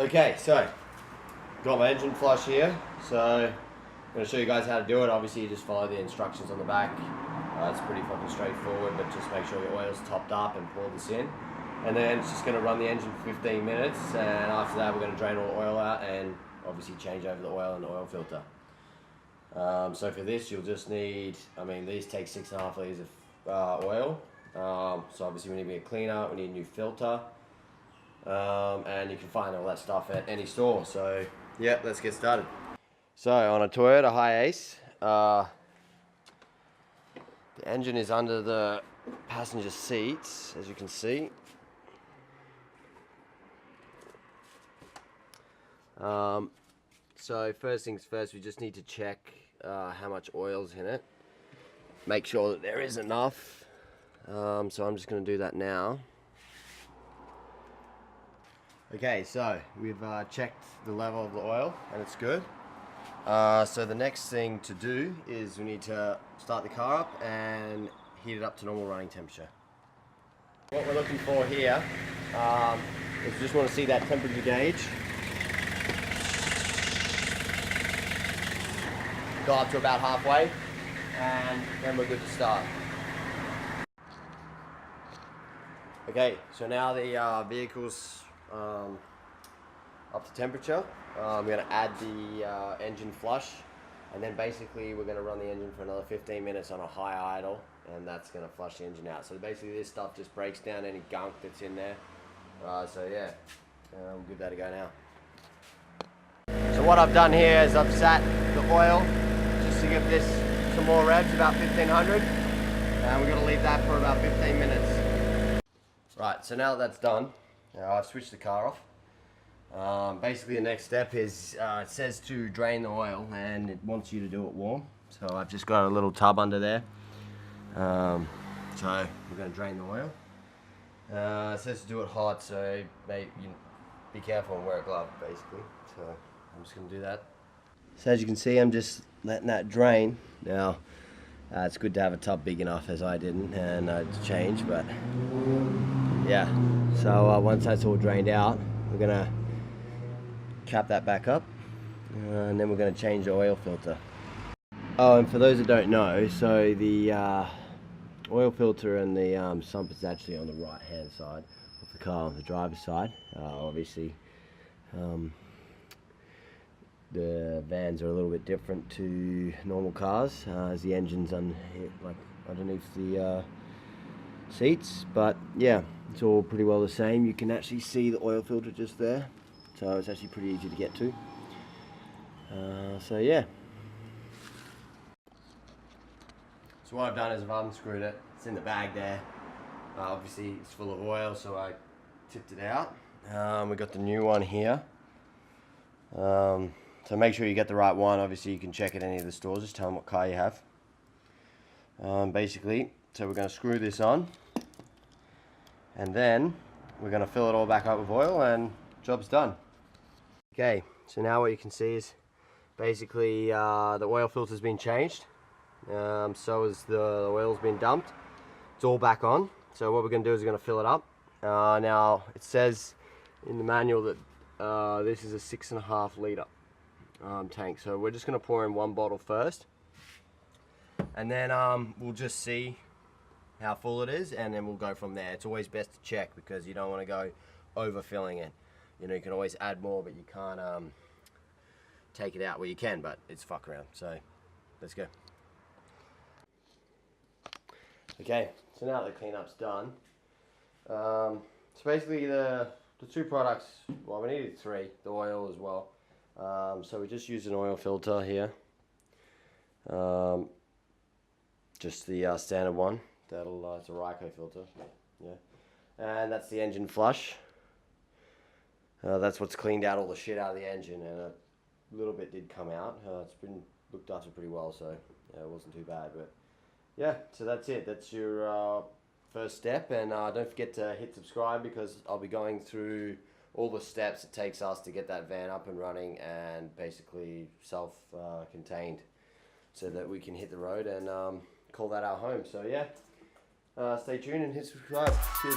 Okay, so got my engine flush here. So I'm going to show you guys how to do it. Obviously you just follow the instructions on the back. It's pretty fucking straightforward, but just make sure your oil's topped up and pour this in. And then it's just going to run the engine for 15 minutes, and after that we're going to drain all the oil out and obviously change over the oil and the oil filter. So for this you'll just need, these take 6.5 litres of oil. So obviously we need a cleaner, we need a new filter. And you can find all that stuff at any store. So yeah, let's get started. So on a Toyota Hiace, the engine is under the passenger seats, as you can see. So first things first, we just need to check how much oil's in it. Make sure that there is enough. So I'm just going to do that now. Okay, so we've checked the level of the oil and it's good. So the next thing to do is we need to start the car up and heat it up to normal running temperature. What we're looking for here is we just want to see that temperature gauge go up to about halfway, and then we're good to start. Okay, so now the vehicle's up to temperature. We're going to add the engine flush, and then basically we're going to run the engine for another 15 minutes on a high idle, and that's going to flush the engine out. So basically this stuff just breaks down any gunk that's in there. So yeah, we'll give that a go now. So what I've done here is I've sat the oil just to give this some more revs, about 1500, and we're going to leave that for about 15 minutes. Right, so now that that's done, I've switched the car off. Basically the next step is, it says to drain the oil, and it wants you to do it warm. So I've just got a little tub under there. So we're going to drain the oil. It says to do it hot, so be careful and wear a glove, basically. So I'm just going to do that. So as you can see, I'm just letting that drain. Now, it's good to have a tub big enough, as I didn't, and to change, but yeah. So once that's all drained out, we're going to cap that back up, and then we're going to change the oil filter. Oh, and for those that don't know, so the oil filter and the sump is actually on the right hand side of the car, on the driver's side. Obviously the vans are a little bit different to normal cars, as the engine's underneath the seats, but yeah, it's all pretty well the same. You can actually see the oil filter just there, so it's actually pretty easy to get to. So yeah. So what I've done is I've unscrewed it. It's in the bag there. Obviously it's full of oil, so I tipped it out. We got the new one here. So make sure you get the right one. Obviously you can check at any of the stores. Just tell them what car you have. Basically, so we're going to screw this on, and then we're going to fill it all back up with oil, and job's done. Okay, so now what you can see is basically the oil filter's been changed. So is the oil's been dumped. It's all back on. So what we're going to do is we're going to fill it up. Now it says in the manual that this is a 6.5 litre tank. So we're just going to pour in one bottle first, and then we'll just see how full it is, and then we'll go from there. It's always best to check, because you don't want to go overfilling it. You know, you can always add more, but you can't take it out. Well, you can, but it's fuck around. So let's go. Okay, so now the cleanup's done. So basically the two products, well, we needed 3, the oil as well. So we just used an oil filter here. Just the standard one. It's a Hiace filter. Yeah. And that's the engine flush. That's what's cleaned out all the shit out of the engine, and a little bit did come out. It's been looked after pretty well, so yeah, it wasn't too bad, but yeah, so that's it. That's your first step, and don't forget to hit subscribe, because I'll be going through all the steps it takes us to get that van up and running, and basically self-contained, so that we can hit the road and call that our home. So yeah, stay tuned and hit subscribe. Cheers.